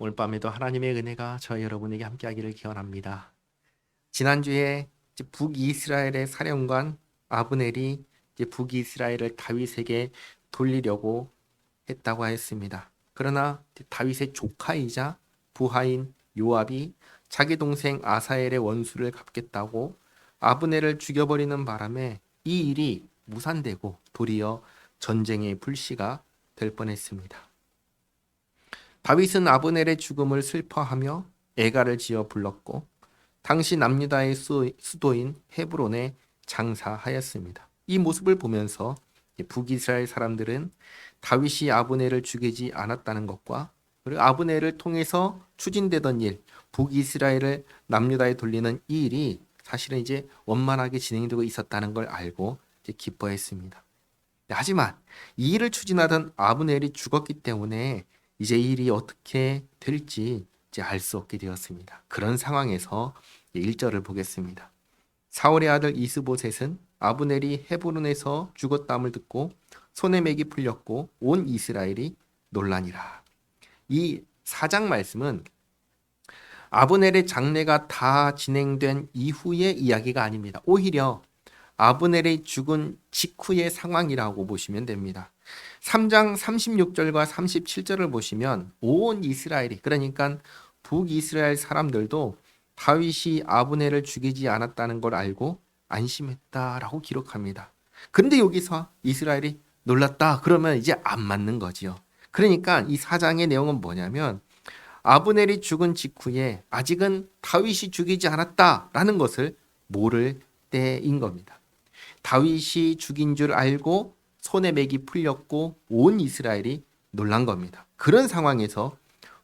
오늘 밤에도 하나님의 은혜가 저희 여러분에게 함께하기를 기원합니다. 지난주에 북이스라엘의 사령관 아브넬이 북이스라엘을 다윗에게 돌리려고 했다고 하였습니다. 그러나 다윗의 조카이자 부하인 요압이 자기 동생 아사엘의 원수를 갚겠다고 아브넬을 죽여버리는 바람에 이 일이 무산되고 도리어 전쟁의 불씨가 될 뻔했습니다. 다윗은 아브넬의 죽음을 슬퍼하며 애가를 지어 불렀고 당시 남유다의 수도인 헤브론에 장사하였습니다. 이 모습을 보면서 북이스라엘 사람들은 다윗이 아브넬을 죽이지 않았다는 것과 그리고 아브넬을 통해서 추진되던 일, 북이스라엘을 남유다에 돌리는 이 일이 사실은 이제 원만하게 진행되고 있었다는 걸 알고 이제 기뻐했습니다. 하지만 이 일을 추진하던 아브넬이 죽었기 때문에 이제 이 일이 어떻게 될지 이제 알 수 없게 되었습니다. 그런 상황에서 1절을 보겠습니다. 사울의 아들 이스보셋은 아브넬이 헤브론에서 죽었다함을 듣고 손에 맥이 풀렸고 온 이스라엘이 놀라니라. 이 4장 말씀은 아브넬의 장례가 다 진행된 이후의 이야기가 아닙니다. 오히려 아브넬이 죽은 직후의 상황이라고 보시면 됩니다. 3장 36절과 37절을 보시면 온 이스라엘이, 그러니까 북이스라엘 사람들도 다윗이 아브넬을 죽이지 않았다는 걸 알고 안심했다라고 기록합니다. 그런데 여기서 이스라엘이 놀랐다 그러면 이제 안 맞는 거지요. 그러니까 이 4장의 내용은 뭐냐면 아브넬이 죽은 직후에 아직은 다윗이 죽이지 않았다라는 것을 모를 때인 겁니다. 다윗이 죽인 줄 알고 손에 맥이 풀렸고 온 이스라엘이 놀란 겁니다. 그런 상황에서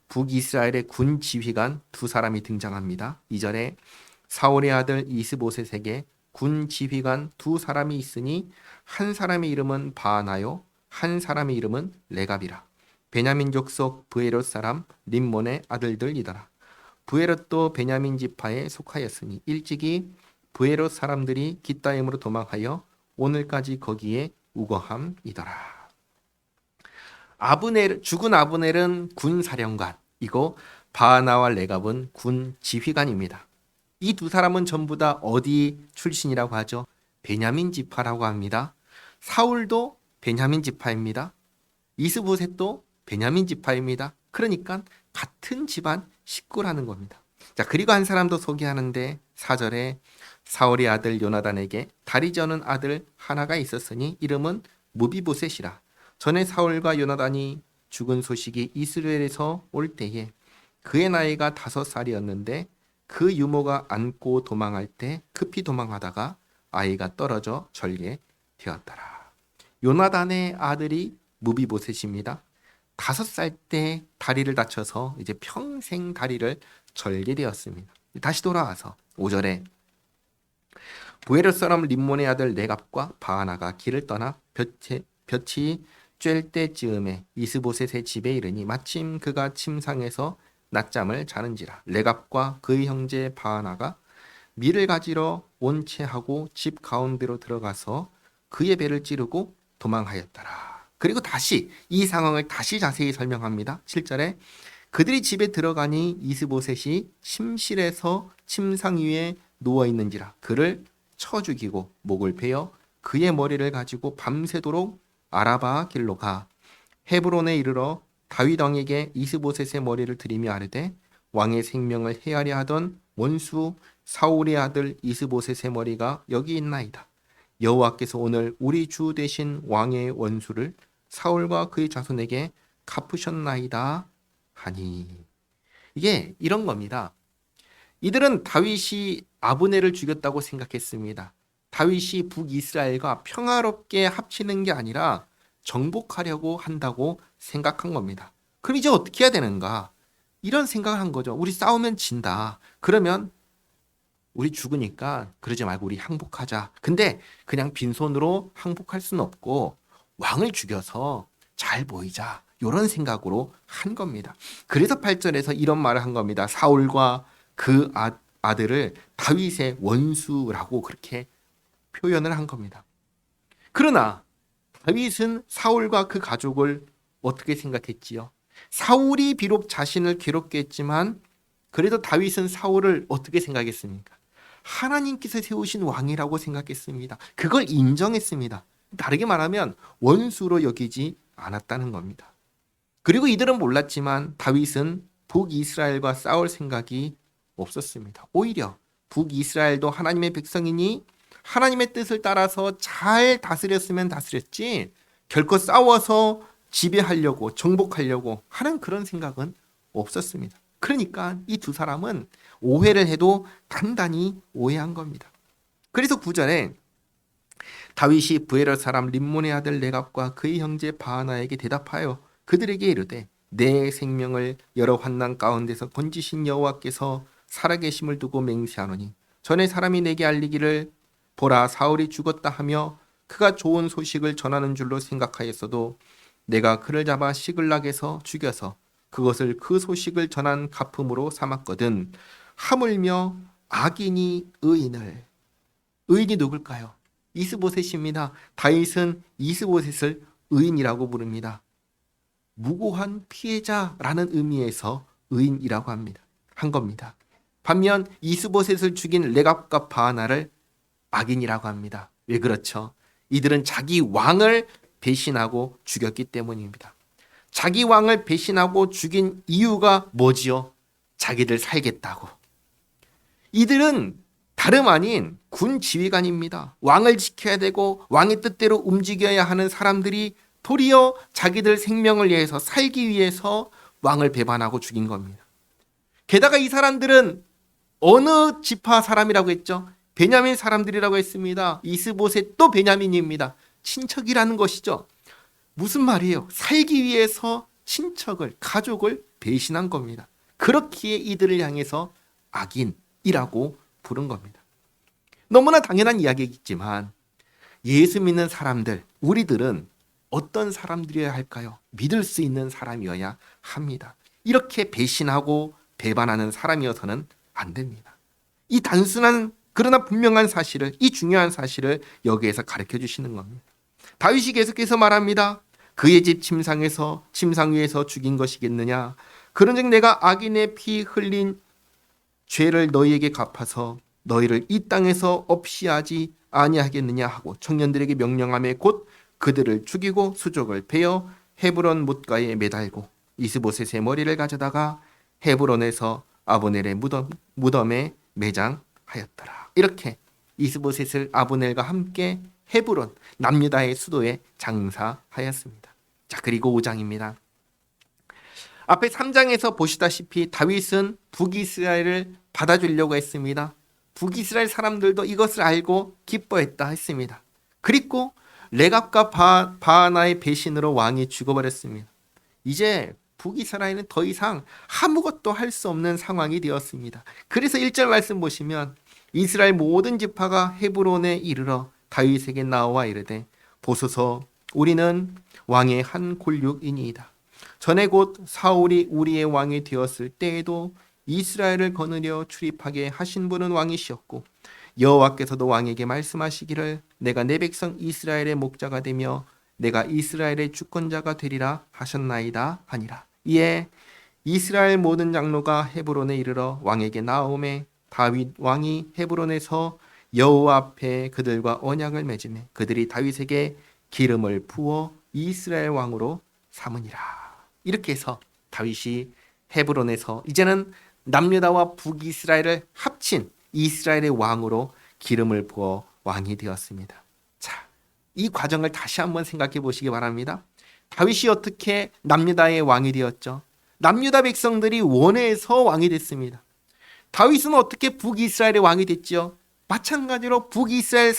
북이스라엘의 군 지휘관 두 사람이 등장합니다. 2절에 사울의 아들 이스보셋에게 군 지휘관 두 사람이 있으니 한 사람의 이름은 바하나요 한 사람의 이름은 레갑이라. 베냐민 족속 브에롯 사람 림몬의 아들들이더라. 브에롯도 베냐민 지파에 속하였으니 일찍이 브에롯 사람들이 깃다임으로 도망하여 오늘까지 거기에 우거함이더라. 죽은 아브넬은 군 사령관이고 바하나와 레갑은 군 지휘관입니다. 이 두 사람은 전부 다 어디 출신이라고 하죠? 베냐민 지파라고 합니다. 사울도 베냐민 지파입니다. 이스보셋도 베냐민 지파입니다. 그러니까 같은 집안 식구라는 겁니다. 자, 그리고 한 사람도 소개하는데 4절에 사울의 아들 요나단에게 다리 저는 아들 하나가 있었으니 이름은 무비보셋이라. 전에 사울과 요나단이 죽은 소식이 이스라엘에서 올 때에 그의 나이가 5살이었는데 그 유모가 안고 도망할 때 급히 도망하다가 아이가 떨어져 절개 되었더라. 요나단의 아들이 무비보셋입니다. 5살 때 다리를 다쳐서 이제 평생 다리를 절개되었습니다. 다시 돌아와서 5절에 부에롯 사람 림몬의 아들 레갑과 바하나가 길을 떠나 볕이 쬐을 때쯤에 이스보셋의 집에 이르니 마침 그가 침상에서 낮잠을 자는지라. 레갑과 그의 형제 바하나가 밀을 가지러 온 채하고 집 가운데로 들어가서 그의 배를 찌르고 도망하였더라. 그리고 다시 이 상황을 다시 자세히 설명합니다. 7절에 그들이 집에 들어가니 이스보셋이 침실에서 침상 위에 누워 있는지라. 그를 쳐 죽이고 목을 베어 그의 머리를 가지고 밤새도록 아라바 길로 가 헤브론에 이르러 다윗 왕에게 이스보셋의 머리를 들이며 아뢰되 왕의 생명을 해하려 하던 원수 사울의 아들 이스보셋의 머리가 여기 있나이다. 여호와께서 오늘 우리 주 되신 왕의 원수를 사울과 그의 자손에게 갚으셨나이다 하니. 이게 이런 겁니다. 이들은 다윗이 아브넬을 죽였다고 생각했습니다. 다윗이 북이스라엘과 평화롭게 합치는 게 아니라 정복하려고 한다고 생각한 겁니다. 그럼 이제 어떻게 해야 되는가? 이런 생각을 한 거죠. 우리 싸우면 진다. 그러면 우리 죽으니까 그러지 말고 우리 항복하자. 근데 그냥 빈손으로 항복할 수는 없고 왕을 죽여서 잘 보이자. 이런 생각으로 한 겁니다. 그래서 8절에서 이런 말을 한 겁니다. 사울과 그 아들을 다윗의 원수라고 그렇게 표현을 한 겁니다. 그러나 다윗은 사울과 그 가족을 어떻게 생각했지요? 사울이 비록 자신을 괴롭게 했지만 그래도 다윗은 사울을 어떻게 생각했습니까? 하나님께서 세우신 왕이라고 생각했습니다. 그걸 인정했습니다. 다르게 말하면 원수로 여기지 않았다는 겁니다. 그리고 이들은 몰랐지만 다윗은 북이스라엘과 싸울 생각이 없었습니다. 오히려 북이스라엘도 하나님의 백성이니 하나님의 뜻을 따라서 잘 다스렸으면 다스렸지 결코 싸워서 지배하려고 정복하려고 하는 그런 생각은 없었습니다. 그러니까 이 두 사람은 오해를 해도 단단히 오해한 겁니다. 그래서 9절에 다윗이 브에롯 사람 림몬의 아들 레갑과 그의 형제 바하나에게 대답하여 그들에게 이르되 내 생명을 여러 환난 가운데서 건지신 여호와께서 살아계심을 두고 맹세하노니 전에 사람이 내게 알리기를 보라 사울이 죽었다 하며 그가 좋은 소식을 전하는 줄로 생각하였어도 내가 그를 잡아 시글락에서 죽여서 그것을 그 소식을 전한 가품으로 삼았거든. 하물며 악인이 의인이 누굴까요? 이스보셋입니다. 다윗은 이스보셋을 의인이라고 부릅니다. 무고한 피해자라는 의미에서 의인이라고 한 겁니다. 반면 이스보셋을 죽인 레갑과 바하나를 악인이라고 합니다. 왜 그렇죠? 이들은 자기 왕을 배신하고 죽였기 때문입니다. 자기 왕을 배신하고 죽인 이유가 뭐지요? 자기들 살겠다고. 이들은 다름 아닌 군 지휘관입니다. 왕을 지켜야 되고 왕의 뜻대로 움직여야 하는 사람들이 도리어 자기들 생명을 위해서 살기 위해서 왕을 배반하고 죽인 겁니다. 게다가 이 사람들은 어느 지파 사람이라고 했죠? 베냐민 사람들이라고 했습니다. 이스보셋도 베냐민입니다. 친척이라는 것이죠. 무슨 말이에요? 살기 위해서 친척을, 가족을 배신한 겁니다. 그렇기에 이들을 향해서 악인이라고 부른 겁니다. 너무나 당연한 이야기이지만 예수 믿는 사람들, 우리들은 어떤 사람들이어야 할까요? 믿을 수 있는 사람이어야 합니다. 이렇게 배신하고 배반하는 사람이어서는 안 됩니다. 이 단순한 그러나 분명한 사실을, 이 중요한 사실을 여기에서 가르쳐 주시는 겁니다. 다윗이 계속해서 말합니다. 그의 집 침상 위에서 죽인 것이겠느냐? 그런즉 내가 악인의 피 흘린 죄를 너희에게 갚아서 너희를 이 땅에서 없이 하지 아니하겠느냐 하고 청년들에게 명령하며 곧 그들을 죽이고 수족을 베어 헤브론 못가에 매달고 이스보셋의 머리를 가져다가 헤브론에서 아브넬의 무덤에 매장하였더라. 이렇게 이스보셋을 아브넬과 함께 헤브론 남유다의 수도에 장사하였습니다. 자, 그리고 5장입니다. 앞에 3장에서 보시다시피 다윗은 북이스라엘을 받아주려고 했습니다. 북이스라엘 사람들도 이것을 알고 기뻐했다 했습니다. 그리고 레갑과 바하나의 배신으로 왕이 죽어버렸습니다. 이제 북이스라엘은 더 이상 아무것도 할 수 없는 상황이 되었습니다. 그래서 1절 말씀 보시면 이스라엘 모든 지파가 헤브론에 이르러 다윗에게 나와 이르되 보소서 우리는 왕의 한 골육이니이다. 전에 곧 사울이 우리의 왕이 되었을 때에도 이스라엘을 거느려 출입하게 하신 분은 왕이시었고 여호와께서도 왕에게 말씀하시기를 내가 내 백성 이스라엘의 목자가 되며 내가 이스라엘의 주권자가 되리라 하셨나이다 하니라. 이에 이스라엘 모든 장로가 헤브론에 이르러 왕에게 나오매 다윗 왕이 헤브론에서 여호와 앞에 그들과 언약을 맺으매 그들이 다윗에게 기름을 부어 이스라엘 왕으로 삼으니라. 이렇게 해서 다윗이 헤브론에서 이제는 남유다와 북이스라엘을 합친 이스라엘의 왕으로 기름을 부어 왕이 되었습니다. 자, 이 과정을 다시 한번 생각해 보시기 바랍니다. 다윗이 어떻게 남유다의 왕이 되었죠? 남유다 백성들이 원해서 왕이 됐습니다. 다윗은 어떻게 북이스라엘의 왕이 됐죠? 마찬가지로 북이스라엘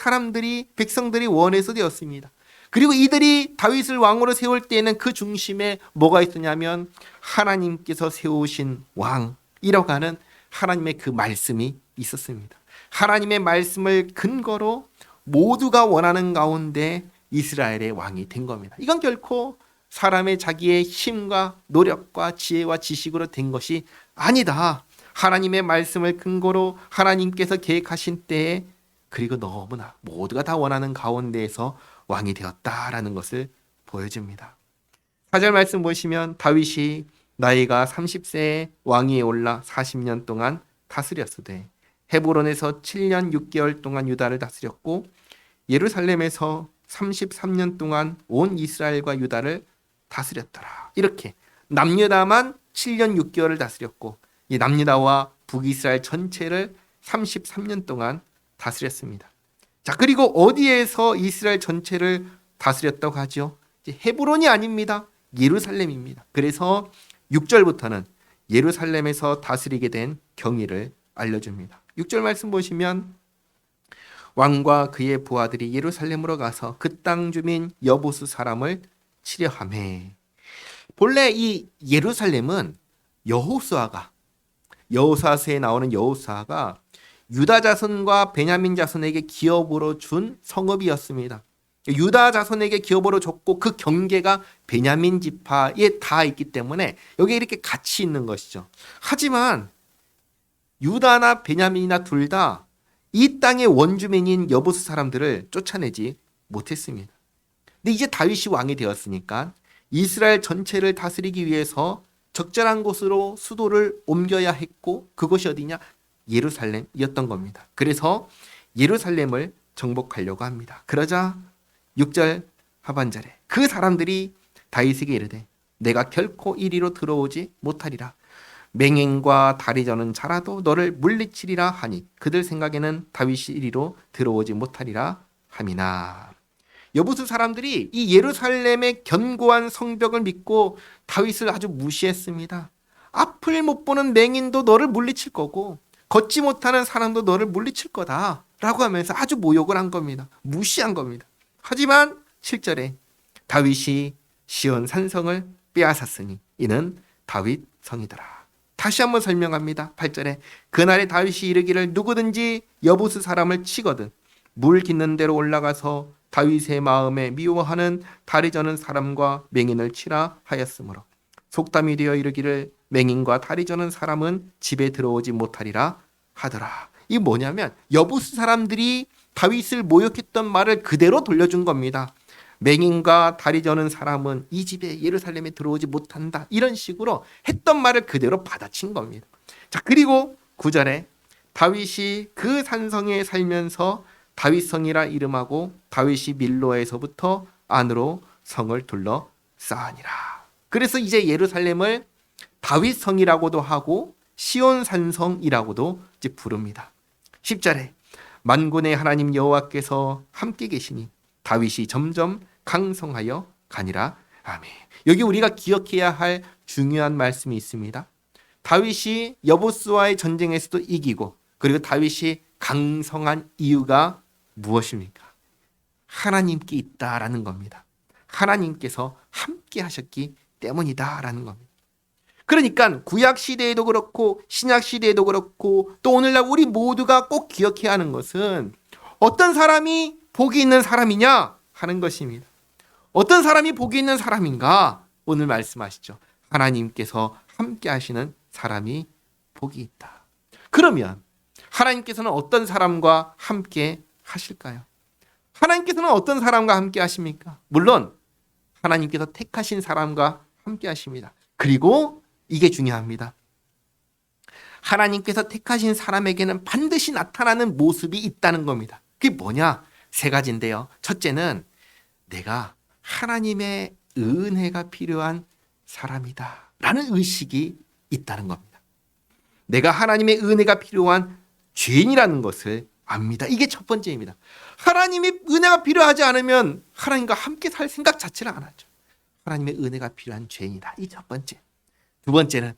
백성들이 원해서 되었습니다. 그리고 이들이 다윗을 왕으로 세울 때에는 그 중심에 뭐가 있었냐면 하나님께서 세우신 왕이라고 하는 하나님의 그 말씀이 있었습니다. 하나님의 말씀을 근거로 모두가 원하는 가운데 이스라엘의 왕이 된 겁니다. 이건 결코 사람의 자기의 힘과 노력과 지혜와 지식으로 된 것이 아니다. 하나님의 말씀을 근거로 하나님께서 계획하신 때에 그리고 너무나 모두가 다 원하는 가운데에서 왕이 되었다라는 것을 보여줍니다. 4절 말씀 보시면 다윗이 나이가 30세에 왕위에 올라 40년 동안 다스렸으되 헤브론에서 7년 6개월 동안 유다를 다스렸고 예루살렘에서 33년 동안 온 이스라엘과 유다를 다스렸더라. 이렇게 남유다만 7년 6개월을 다스렸고 이 남유다와 북이스라엘 전체를 33년 동안 다스렸습니다. 자, 그리고 어디에서 이스라엘 전체를 다스렸다고 하죠? 헤브론이 아닙니다. 예루살렘입니다. 그래서 6절부터는 예루살렘에서 다스리게 된 경위를 알려줍니다. 6절 말씀 보시면 왕과 그의 부하들이 예루살렘으로 가서 그 땅 주민 여보수 사람을 치려하매. 본래 이 예루살렘은 여호수아서에 나오는 여호수아가 유다 자손과 베냐민 자손에게 기업으로 준 성읍이었습니다. 유다 자손에게 기업으로 줬고 그 경계가 베냐민 지파에 다 있기 때문에 여기 이렇게 같이 있는 것이죠. 하지만 유다나 베냐민이나 둘 다 이 땅의 원주민인 여부수 사람들을 쫓아내지 못했습니다. 근데 이제 다윗이 왕이 되었으니까 이스라엘 전체를 다스리기 위해서 적절한 곳으로 수도를 옮겨야 했고 그곳이 어디냐? 예루살렘이었던 겁니다. 그래서 예루살렘을 정복하려고 합니다. 그러자 6절 하반절에 그 사람들이 다윗에게 이르되 내가 결코 이리로 들어오지 못하리라. 맹인과 다리 저는 자라도 너를 물리치리라 하니 그들 생각에는 다윗이 이리로 들어오지 못하리라 함이나. 여부수 사람들이 이 예루살렘의 견고한 성벽을 믿고 다윗을 아주 무시했습니다. 앞을 못 보는 맹인도 너를 물리칠 거고 걷지 못하는 사람도 너를 물리칠 거다 라고 하면서 아주 모욕을 한 겁니다. 무시한 겁니다. 하지만 7절에 다윗이 시온 산성을 빼앗았으니 이는 다윗 성이더라. 다시 한번 설명합니다. 8절에 그날에 다윗이 이르기를 누구든지 여부수 사람을 치거든 물 깃는 데로 올라가서 다윗의 마음에 미워하는 다리 저는 사람과 맹인을 치라 하였으므로 속담이 되어 이르기를 맹인과 다리 저는 사람은 집에 들어오지 못하리라 하더라. 이 뭐냐면 여부수 사람들이 다윗을 모욕했던 말을 그대로 돌려준 겁니다. 맹인과 다리 저는 사람은 이 집에 예루살렘에 들어오지 못한다. 이런 식으로 했던 말을 그대로 받아친 겁니다. 자, 그리고 9절에 다윗이 그 산성에 살면서 다윗성이라 이름하고 다윗이 밀로에서부터 안으로 성을 둘러싸니라. 그래서 이제 예루살렘을 다윗성이라고도 하고 시온산성이라고도 이제 부릅니다. 10절에 만군의 하나님 여호와께서 함께 계시니 다윗이 점점 강성하여 가니라. 아멘. 여기 우리가 기억해야 할 중요한 말씀이 있습니다. 다윗이 여보스와의 전쟁에서도 이기고 그리고 다윗이 강성한 이유가 무엇입니까? 하나님께 있다라는 겁니다. 하나님께서 함께 하셨기 때문이다라는 겁니다. 그러니까 구약 시대에도 그렇고 신약 시대에도 그렇고 또 오늘날 우리 모두가 꼭 기억해야 하는 것은 어떤 사람이 복이 있는 사람이냐 하는 것입니다. 어떤 사람이 복이 있는 사람인가? 오늘 말씀하시죠. 하나님께서 함께 하시는 사람이 복이 있다. 그러면 하나님께서는 어떤 사람과 함께 하실까요? 하나님께서는 어떤 사람과 함께 하십니까? 물론 하나님께서 택하신 사람과 함께 하십니다. 그리고 이게 중요합니다. 하나님께서 택하신 사람에게는 반드시 나타나는 모습이 있다는 겁니다. 그게 뭐냐? 3가지인데요. 첫째는 내가 하나님의 은혜가 필요한 사람이다 라는 의식이 있다는 겁니다. 내가 하나님의 은혜가 필요한 죄인이라는 것을 압니다. 이게 첫 번째입니다. 하나님의 은혜가 필요하지 않으면 하나님과 함께 살 생각 자체를 안 하죠. 하나님의 은혜가 필요한 죄인이다. 이 첫 번째. 두 번째는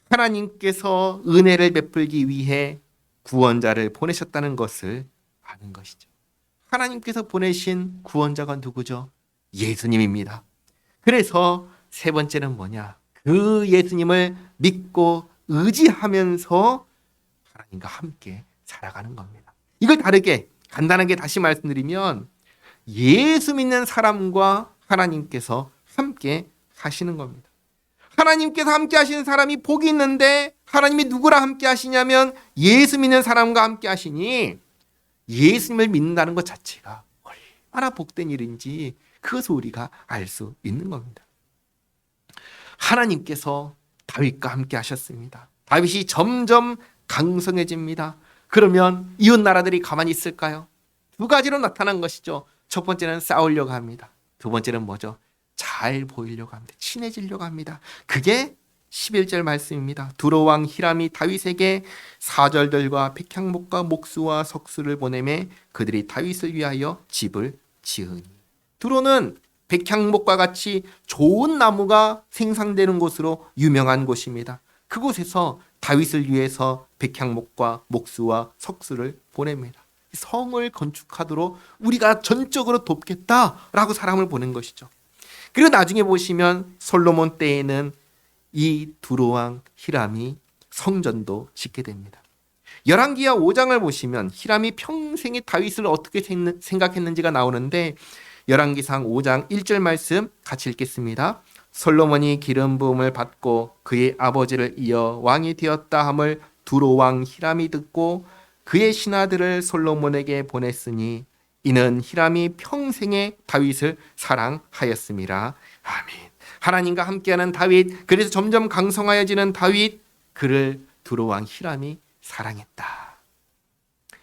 하나님께서 은혜를 베풀기 위해 구원자를 보내셨다는 것을 아는 것이죠. 하나님께서 보내신 구원자가 누구죠? 예수님입니다. 그래서 3번째는 뭐냐? 그 예수님을 믿고 의지하면서 하나님과 함께 살아가는 겁니다. 이걸 다르게 간단하게 다시 말씀드리면 예수 믿는 사람과 하나님께서 함께 하시는 겁니다. 하나님께서 함께 하시는 사람이 복이 있는데 하나님이 누구랑 함께 하시냐면 예수 믿는 사람과 함께 하시니 예수님을 믿는다는 것 자체가 얼마나 복된 일인지 그것을 우리가 알 수 있는 겁니다. 하나님께서 다윗과 함께 하셨습니다. 다윗이 점점 강성해집니다. 그러면 이웃 나라들이 가만히 있을까요? 두 가지로 나타난 것이죠. 첫 번째는 싸우려고 합니다. 두 번째는 뭐죠? 잘 보이려고 합니다. 친해지려고 합니다. 그게 11절 말씀입니다. 두로 왕 히람이 다윗에게 사절들과 백향목과 목수와 석수를 보내매 그들이 다윗을 위하여 집을 지으니. 두로는 백향목과 같이 좋은 나무가 생산되는 곳으로 유명한 곳입니다. 그곳에서 다윗을 위해서 백향목과 목수와 석수를 보냅니다. 성을 건축하도록 우리가 전적으로 돕겠다라고 사람을 보낸 것이죠. 그리고 나중에 보시면 솔로몬 때에는 이 두로왕 히람이 성전도 짓게 됩니다. 열왕기하 5장을 보시면 히람이 평생에 다윗을 어떻게 생각했는지가 나오는데 열왕기상 5장 1절 말씀 같이 읽겠습니다. 솔로몬이 기름 부음을 받고 그의 아버지를 이어 왕이 되었다 함을 두로왕 히람이 듣고 그의 신하들을 솔로몬에게 보냈으니 이는 히람이 평생에 다윗을 사랑하였음이라. 아멘. 하나님과 함께하는 다윗, 그래서 점점 강성하여지는 다윗, 그를 두로왕 히람이 사랑했다.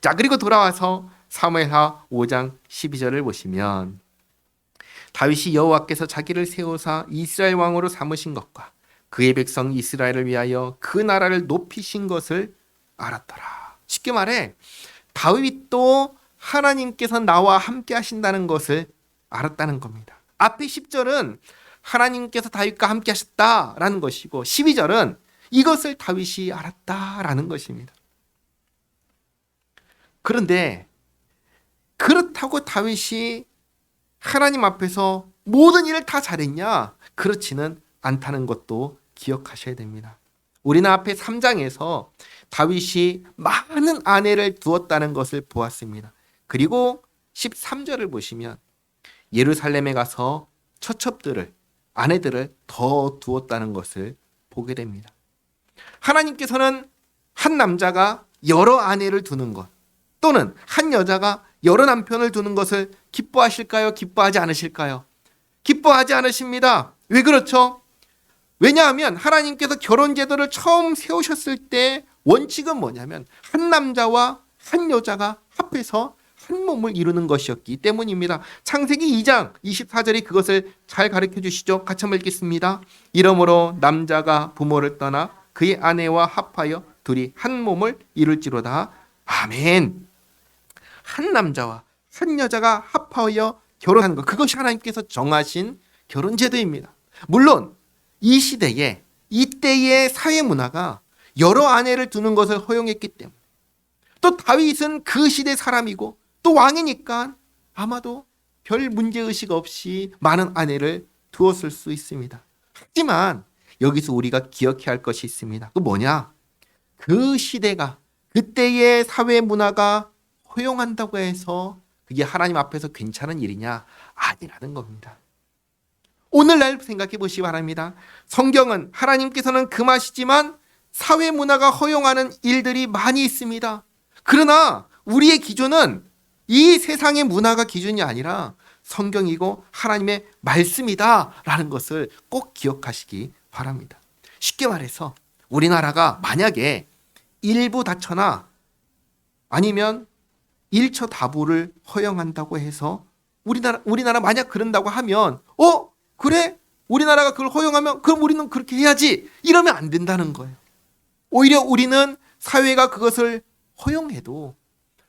자, 그리고 돌아와서 사무엘하 5장 12절을 보시면 다윗이 여호와께서 자기를 세우사 이스라엘 왕으로 삼으신 것과 그의 백성 이스라엘을 위하여 그 나라를 높이신 것을 알았더라. 쉽게 말해 다윗도 하나님께서 나와 함께 하신다는 것을 알았다는 겁니다. 앞에 10절은 하나님께서 다윗과 함께 하셨다라는 것이고 12절은 이것을 다윗이 알았다라는 것입니다. 그런데 그렇다고 다윗이 하나님 앞에서 모든 일을 다 잘했냐? 그렇지는 않다는 것도 기억하셔야 됩니다. 우리는 앞에 3장에서 다윗이 많은 아내를 두었다는 것을 보았습니다. 그리고 13절을 보시면 예루살렘에 가서 처첩들을, 아내들을 더 두었다는 것을 보게 됩니다. 하나님께서는 한 남자가 여러 아내를 두는 것 또는 한 여자가 여러 남편을 두는 것을 기뻐하실까요? 기뻐하지 않으실까요? 기뻐하지 않으십니다. 왜 그렇죠? 왜냐하면 하나님께서 결혼 제도를 처음 세우셨을 때 원칙은 뭐냐면 한 남자와 한 여자가 합해서 한 몸을 이루는 것이었기 때문입니다. 창세기 2장 24절이 그것을 잘 가르쳐 주시죠. 같이 한번 읽겠습니다. 이러므로 남자가 부모를 떠나 그의 아내와 합하여 둘이 한 몸을 이룰지로다. 아멘. 한 남자와 한 여자가 합하여 결혼하는 것, 그것이 하나님께서 정하신 결혼 제도입니다. 물론 이 시대에 이때의 사회 문화가 여러 아내를 두는 것을 허용했기 때문에 또 다윗은 그 시대 사람이고 또 왕이니까 아마도 별 문제의식 없이 많은 아내를 두었을 수 있습니다. 하지만 여기서 우리가 기억해야 할 것이 있습니다. 그 뭐냐? 그 시대가 그때의 사회 문화가 허용한다고 해서 그게 하나님 앞에서 괜찮은 일이냐? 아니라는 겁니다. 오늘날 생각해 보시기 바랍니다. 성경은 하나님께서는 금하시지만 사회 문화가 허용하는 일들이 많이 있습니다. 그러나 우리의 기준은 이 세상의 문화가 기준이 아니라 성경이고 하나님의 말씀이다라는 것을 꼭 기억하시기 바랍니다. 쉽게 말해서 우리나라가 만약에 일부 다처나 아니면 일처 다부를 허용한다고 해서 우리나라 만약 그런다고 하면 그래? 우리나라가 그걸 허용하면 그럼 우리는 그렇게 해야지. 이러면 안 된다는 거예요. 오히려 우리는 사회가 그것을 허용해도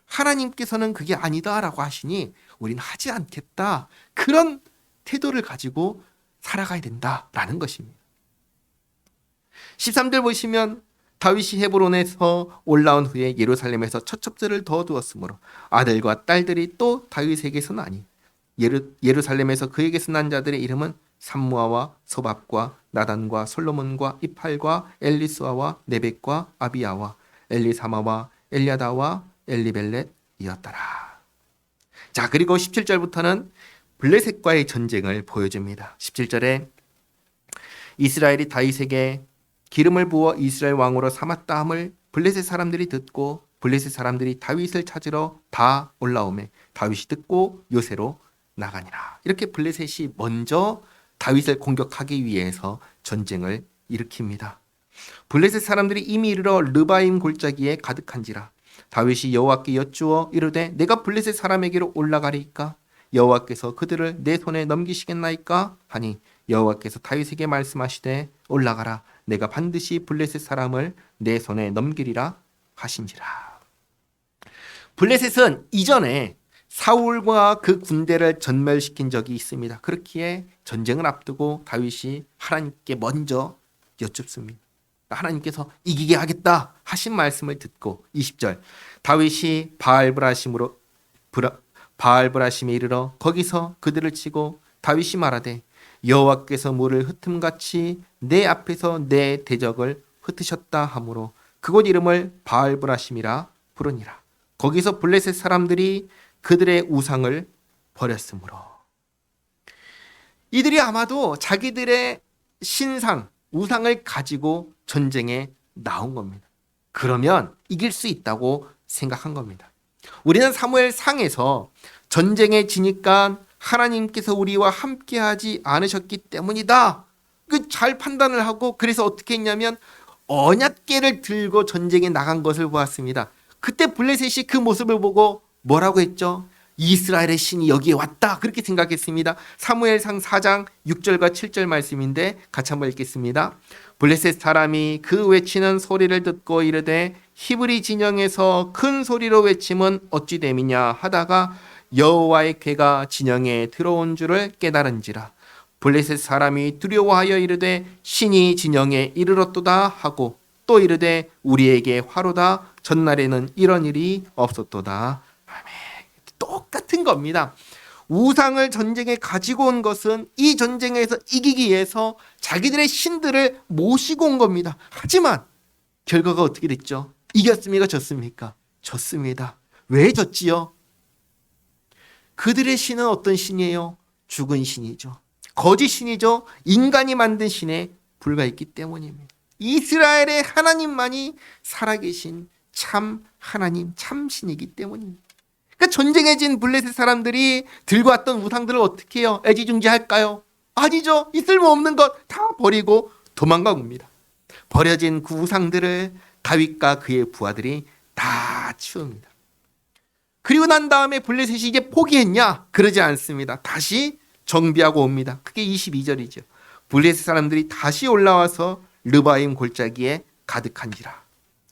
하나님께서는 그게 아니다라고 하시니 우리는 하지 않겠다. 그런 태도를 가지고 살아가야 된다라는 것입니다. 13절 보시면 다윗이 헤브론에서 올라온 후에 예루살렘에서 처첩들을 더 두었으므로 아들과 딸들이 또 다윗에게서 나니 예루살렘에서 그에게서 난 자들의 이름은 삼무아와 소밥과 나단과 솔로몬과 이팔과 엘리스와와 네벡과 아비야와 엘리사마와 엘야다와 엘리벨렛이었더라. 자, 그리고 17절부터는 블레셋과의 전쟁을 보여줍니다. 17절에 이스라엘이 다윗에게 기름을 부어 이스라엘 왕으로 삼았다 함을 블레셋 사람들이 듣고 블레셋 사람들이 다윗을 찾으러 다 올라오매 다윗이 듣고 요새로 나가니라. 이렇게 블레셋이 먼저 다윗을 공격하기 위해서 전쟁을 일으킵니다. 블레셋 사람들이 이미 이르러 르바임 골짜기에 가득한지라 다윗이 여호와께 여쭈어 이르되 내가 블레셋 사람에게로 올라가리이까 여호와께서 그들을 내 손에 넘기시겠나이까 하니 여호와께서 다윗에게 말씀하시되 올라가라 내가 반드시 블레셋 사람을 내 손에 넘기리라 하신지라. 블레셋은 이전에 사울과 그 군대를 전멸시킨 적이 있습니다. 그렇기에 전쟁을 앞두고 다윗이 하나님께 먼저 여쭙습니다. 하나님께서 이기게 하겠다 하신 말씀을 듣고 20절 다윗이 바알브라심에 이르러 거기서 그들을 치고 다윗이 말하되 여호와께서 물을 흩음같이 내 앞에서 내 대적을 흩으셨다 하므로 그곳 이름을 바알브라심이라 부르니라. 거기서 블레셋 사람들이 그들의 우상을 버렸으므로. 이들이 아마도 자기들의 신상, 우상을 가지고 전쟁에 나온 겁니다. 그러면 이길 수 있다고 생각한 겁니다. 우리는 사무엘상에서 전쟁에 지니까 하나님께서 우리와 함께하지 않으셨기 때문이다. 잘 판단을 하고 그래서 어떻게 했냐면 언약궤를 들고 전쟁에 나간 것을 보았습니다. 그때 블레셋이 그 모습을 보고 뭐라고 했죠? 이스라엘의 신이 여기에 왔다 그렇게 생각했습니다. 사무엘상 4장 6절과 7절 말씀인데 같이 한번 읽겠습니다. 블레셋 사람이 그 외치는 소리를 듣고 이르되 히브리 진영에서 큰 소리로 외침은 어찌 됨이냐 하다가 여호와의 궤가 진영에 들어온 줄을 깨달은지라. 블레셋 사람이 두려워하여 이르되 신이 진영에 이르렀도다 하고 또 이르되 우리에게 화로다 전날에는 이런 일이 없었도다. 아멘. 똑같은 겁니다. 우상을 전쟁에 가지고 온 것은 이 전쟁에서 이기기 위해서 자기들의 신들을 모시고 온 겁니다. 하지만 결과가 어떻게 됐죠? 이겼습니까? 졌습니까? 졌습니다. 왜 졌지요? 그들의 신은 어떤 신이에요? 죽은 신이죠. 거짓 신이죠. 인간이 만든 신에 불과했기 때문입니다. 이스라엘의 하나님만이 살아계신 참 하나님, 참 신이기 때문입니다. 그러니까 전쟁에 진 블레셋 사람들이 들고 왔던 우상들을 어떻게 해요? 애지중지할까요? 아니죠. 이 쓸모없는 것 다 버리고 도망간 겁니다. 버려진 그 우상들을 다윗과 그의 부하들이 다 치웁니다. 그리고 난 다음에 블레셋이 이제 포기했냐? 그러지 않습니다. 다시 정비하고 옵니다. 그게 22절이죠. 블레셋 사람들이 다시 올라와서 르바임 골짜기에 가득한지라.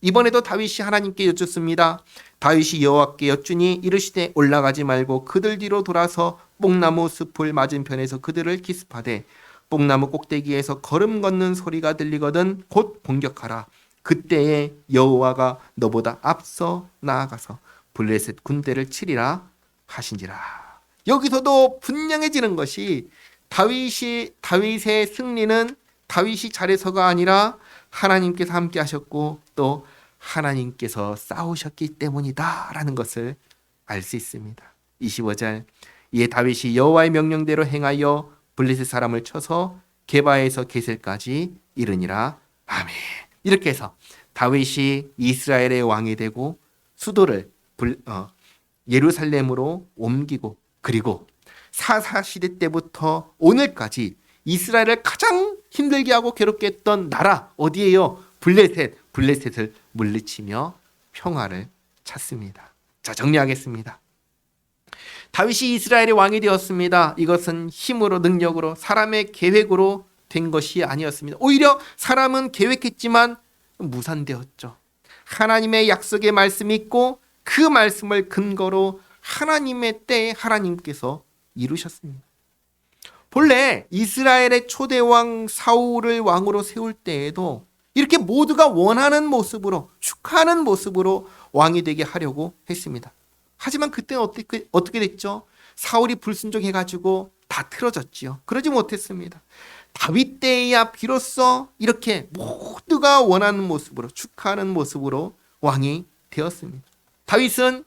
이번에도 다윗이 하나님께 여쭙습니다. 다윗이 여호와께 여쭈니 이르시되 올라가지 말고 그들 뒤로 돌아서 뽕나무 숲을 맞은편에서 그들을 기습하되 뽕나무 꼭대기에서 걸음 걷는 소리가 들리거든 곧 공격하라. 그때에 여호와가 너보다 앞서 나아가서 블레셋 군대를 치리라 하신지라. 여기서도 분명해지는 것이 다윗의 승리는 다윗이 잘해서가 아니라 하나님께서 함께 하셨고 또 하나님께서 싸우셨기 때문이다라는 것을 알 수 있습니다. 25절 이에 다윗이 여호와의 명령대로 행하여 블레셋 사람을 쳐서 게바에서 게셀까지 이르니라. 아멘. 이렇게 해서 다윗이 이스라엘의 왕이 되고 수도를 예루살렘으로 옮기고 그리고 사사시대 때부터 오늘까지 이스라엘을 가장 힘들게 하고 괴롭게 했던 나라 어디예요? 블레셋을 물리치며 평화를 찾습니다. 자, 정리하겠습니다. 다윗이 이스라엘의 왕이 되었습니다. 이것은 힘으로 능력으로 사람의 계획으로 된 것이 아니었습니다. 오히려 사람은 계획했지만 무산되었죠. 하나님의 약속의 말씀이 있고 그 말씀을 근거로 하나님의 때에 하나님께서 이루셨습니다. 본래 이스라엘의 초대왕 사울을 왕으로 세울 때에도 이렇게 모두가 원하는 모습으로 축하하는 모습으로 왕이 되게 하려고 했습니다. 하지만 그때는 어떻게 됐죠? 사울이 불순종해가지고 다 틀어졌지요. 그러지 못했습니다. 다윗 때에야 비로소 이렇게 모두가 원하는 모습으로 축하하는 모습으로 왕이 되었습니다. 다윗은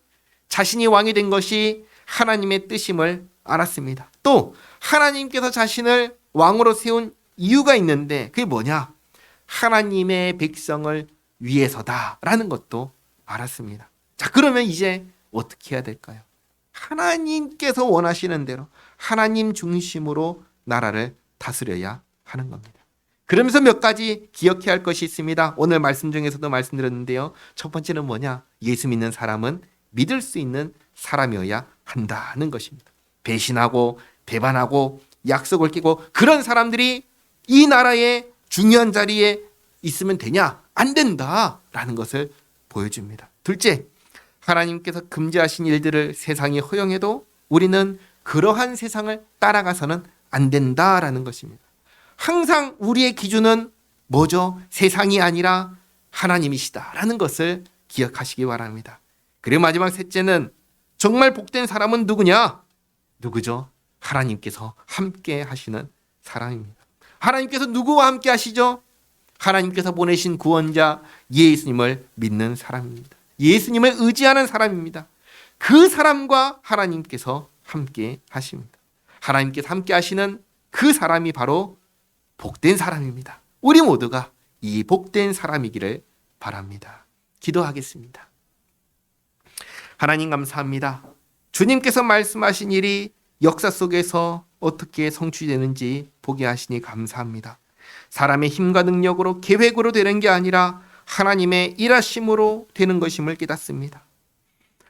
자신이 왕이 된 것이 하나님의 뜻임을 알았습니다. 또 하나님께서 자신을 왕으로 세운 이유가 있는데 그게 뭐냐? 하나님의 백성을 위해서다라는 것도 알았습니다. 자, 그러면 이제 어떻게 해야 될까요? 하나님께서 원하시는 대로 하나님 중심으로 나라를 다스려야 하는 겁니다. 그러면서 몇 가지 기억해야 할 것이 있습니다. 오늘 말씀 중에서도 말씀드렸는데요. 첫 번째는 뭐냐? 예수 믿는 사람은 믿을 수 있는 사람이어야 한다는 것입니다. 배신하고 배반하고 약속을 깨고 그런 사람들이 이 나라의 중요한 자리에 있으면 되냐? 안 된다라는 것을 보여줍니다. 둘째, 하나님께서 금지하신 일들을 세상이 허용해도 우리는 그러한 세상을 따라가서는 안 된다라는 것입니다. 항상 우리의 기준은 뭐죠? 세상이 아니라 하나님이시다라는 것을 기억하시기 바랍니다. 그리고 마지막 셋째는 정말 복된 사람은 누구냐? 누구죠? 하나님께서 함께 하시는 사람입니다. 하나님께서 누구와 함께 하시죠? 하나님께서 보내신 구원자 예수님을 믿는 사람입니다. 예수님을 의지하는 사람입니다. 그 사람과 하나님께서 함께 하십니다. 하나님께서 함께 하시는 그 사람이 바로 복된 사람입니다. 우리 모두가 이 복된 사람이기를 바랍니다. 기도하겠습니다. 하나님 감사합니다. 주님께서 말씀하신 일이 역사 속에서 어떻게 성취되는지 보게 하시니 감사합니다. 사람의 힘과 능력으로 계획으로 되는 게 아니라 하나님의 일하심으로 되는 것임을 깨닫습니다.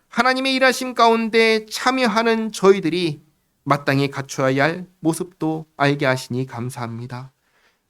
하나님의 일하심 가운데 참여하는 저희들이 마땅히 갖춰야 할 모습도 알게 하시니 감사합니다.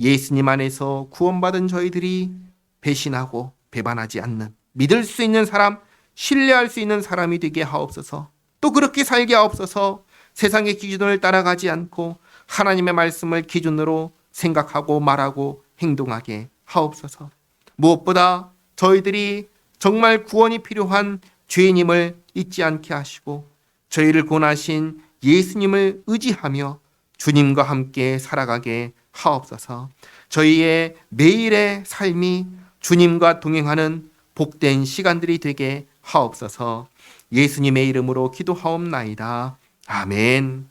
예수님 안에서 구원받은 저희들이 배신하고 배반하지 않는 믿을 수 있는 사람, 신뢰할 수 있는 사람이 되게 하옵소서. 또 그렇게 살게 하옵소서. 세상의 기준을 따라가지 않고 하나님의 말씀을 기준으로 생각하고 말하고 행동하게 하옵소서. 무엇보다 저희들이 정말 구원이 필요한 죄인임을 잊지 않게 하시고 저희를 구원하신 예수님을 의지하며 주님과 함께 살아가게 하옵소서. 저희의 매일의 삶이 주님과 동행하는 복된 시간들이 되게 하옵소서. 예수님의 이름으로 기도하옵나이다. 아멘.